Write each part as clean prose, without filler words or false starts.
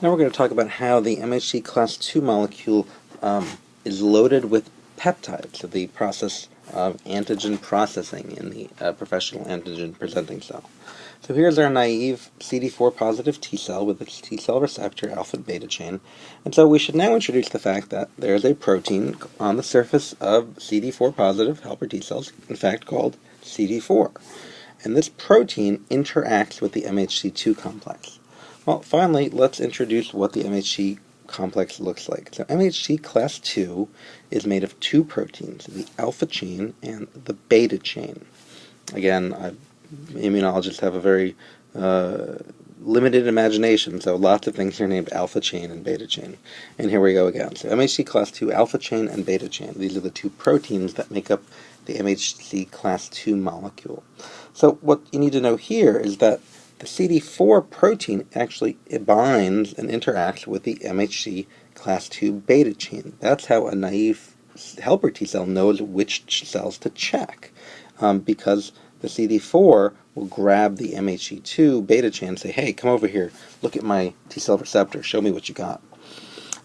Now we're going to talk about how the MHC class II molecule is loaded with peptides, so the process of antigen processing in the professional antigen presenting cell. So here's our naive CD4 positive T cell with its T cell receptor alpha beta chain. And so we should now introduce the fact that there is a protein on the surface of CD4 positive helper T cells, in fact called CD4. And this protein interacts with the MHC II complex. Well, finally, let's introduce what the MHC complex looks like. So MHC class II is made of two proteins, the alpha chain and the beta chain. Again, immunologists have a very limited imagination, so lots of things here named alpha chain and beta chain. And here we go again. So MHC class II, alpha chain and beta chain. These are the two proteins that make up the MHC class II molecule. So what you need to know here is that the CD4 protein actually binds and interacts with the MHC class II beta chain. That's how a naive helper T cell knows which cells to check, because the CD4 will grab the MHC2 beta chain and say, hey, come over here, look at my T cell receptor, show me what you got.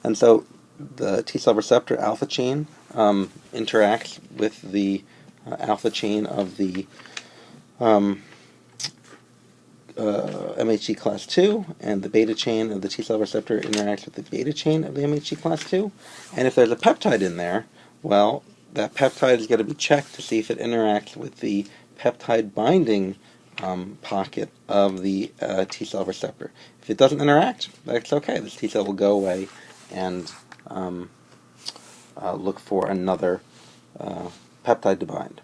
And so the T cell receptor alpha chain interacts with the alpha chain of the MHC class II, and the beta chain of the T cell receptor interacts with the beta chain of the MHC class II. And if there's a peptide in there, well, that peptide is going to be checked to see if it interacts with the peptide binding pocket of the T cell receptor. If it doesn't interact, that's okay. This T cell will go away and look for another peptide to bind.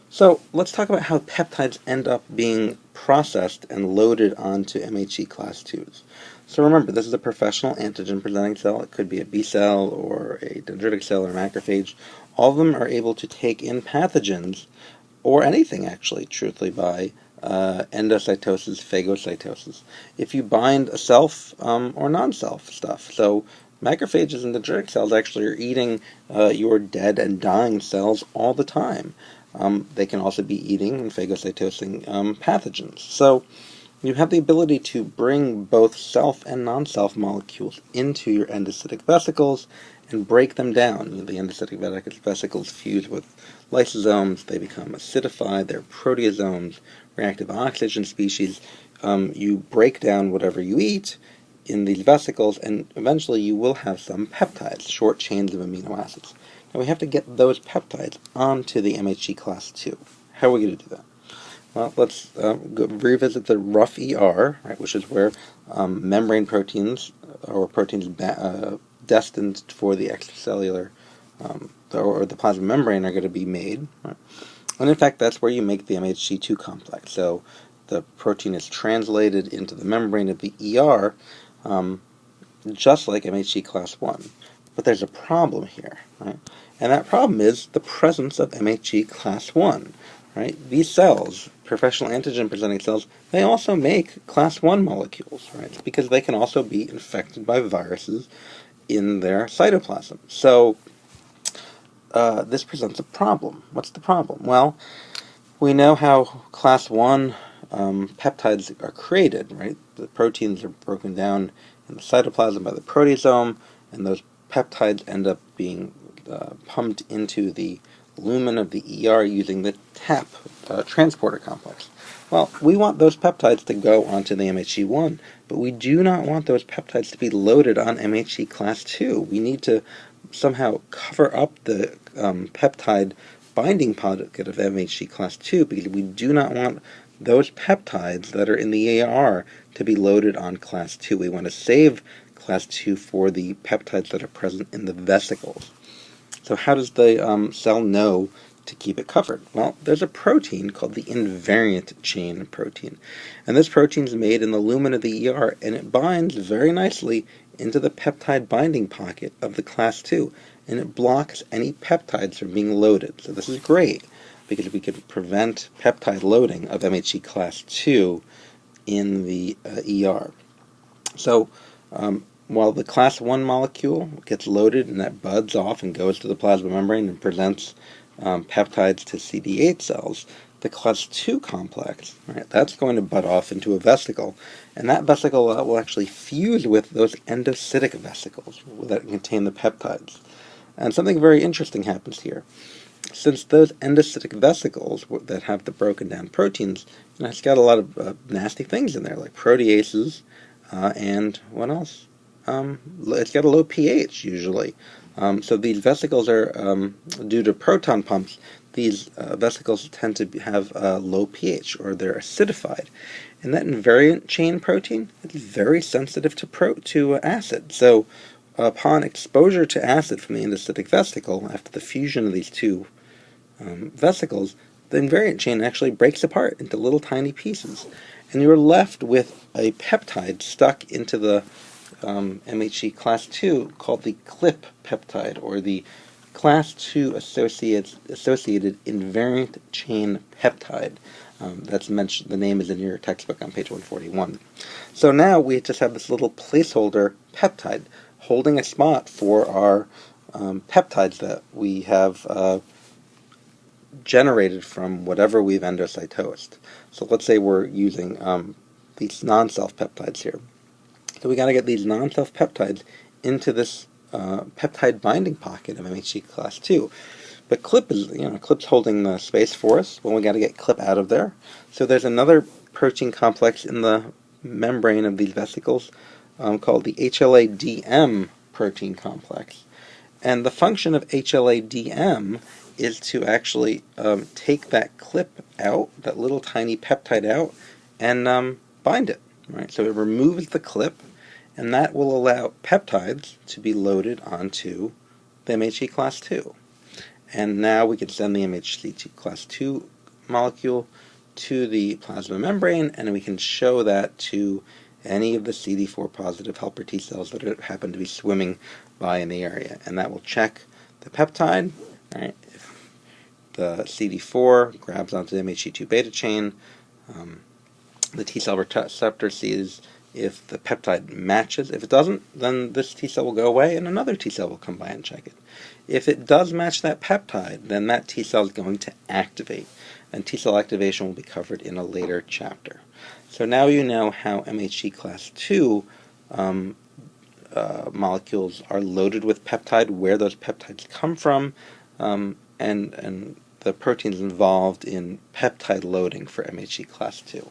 So let's talk about how peptides end up being processed and loaded onto MHC class IIs. So remember, this is a professional antigen presenting cell. It could be a B cell or a dendritic cell or macrophage. All of them are able to take in pathogens, or anything actually, truthfully, by endocytosis, phagocytosis. If you bind a self or non-self stuff. So macrophages and dendritic cells actually are eating your dead and dying cells all the time. They can also be eating and phagocytosing pathogens. So you have the ability to bring both self and non-self molecules into your endocytic vesicles and break them down. The endocytic vesicles fuse with lysosomes, they become acidified, they're proteasomes, reactive oxygen species. You break down whatever you eat in these vesicles, and eventually you will have some peptides, short chains of amino acids. Now we have to get those peptides onto the MHC class II. How are we going to do that? Well, let's revisit the rough ER, right, which is where membrane proteins, or proteins destined for the extracellular or the plasma membrane, are going to be made. Right? And in fact, that's where you make the MHC II complex. So the protein is translated into the membrane of the ER, just like MHC class I. But there's a problem here, right? And that problem is the presence of MHC class I, right? These cells, professional antigen presenting cells, they also make class I molecules, right? Because they can also be infected by viruses in their cytoplasm. So this presents a problem. What's the problem? Well, we know how class I peptides are created, right? The proteins are broken down in the cytoplasm by the proteasome, and those peptides end up being pumped into the lumen of the ER using the TAP transporter complex. Well, we want those peptides to go onto the MHC I, but we do not want those peptides to be loaded on MHC class II. We need to somehow cover up the peptide binding pocket of MHC class II, because we do not want those peptides that are in the AR to be loaded on class II. We want to save class II for the peptides that are present in the vesicles. So how does the cell know to keep it covered? Well, there's a protein called the invariant chain protein. And this protein is made in the lumen of the ER, and it binds very nicely into the peptide binding pocket of the class II, and it blocks any peptides from being loaded. So this is great, because we can prevent peptide loading of MHC class II in the ER. So while the class I molecule gets loaded and that buds off and goes to the plasma membrane and presents peptides to CD8 cells, the class II complex, right, that's going to butt off into a vesicle, and that vesicle will actually fuse with those endocytic vesicles that contain the peptides. And something very interesting happens here. Since those endocytic vesicles that have the broken down proteins, it's got a lot of nasty things in there, like proteases, and what else? It's got a low pH usually. So these vesicles are, due to proton pumps, these vesicles tend to have a low pH, or they're acidified. And that invariant chain protein is very sensitive to acid. So upon exposure to acid from the endocytic vesicle, after the fusion of these two vesicles, the invariant chain actually breaks apart into little tiny pieces. And you're left with a peptide stuck into the MHC class II called the CLIP peptide, or the class II associated invariant chain peptide. That's mentioned. The name is in your textbook on page 141. So now we just have this little placeholder peptide holding a spot for our peptides that we have generated from whatever we've endocytosed. So let's say we're using these non-self peptides here. So we got to get these non-self peptides into this peptide binding pocket of MHC class II. But CLIP's holding the space for us. Well, we got to get CLIP out of there. So there's another protein complex in the membrane of these vesicles called the HLA-DM protein complex. And the function of HLA-DM is to actually take that CLIP out, that little tiny peptide out, and bind it. Right? So it removes the CLIP, and that will allow peptides to be loaded onto the MHC class II. And now we can send the MHC class II molecule to the plasma membrane, and we can show that to any of the CD4 positive helper T cells that happen to be swimming by in the area. And that will check the peptide. Right? If the CD4 grabs onto the MHC II beta chain, the T cell receptor sees if the peptide matches. If it doesn't, then this T cell will go away and another T cell will come by and check it. If it does match that peptide, then that T cell is going to activate, and T cell activation will be covered in a later chapter. So now you know how MHC class II molecules are loaded with peptide, where those peptides come from, and the proteins involved in peptide loading for MHC class II.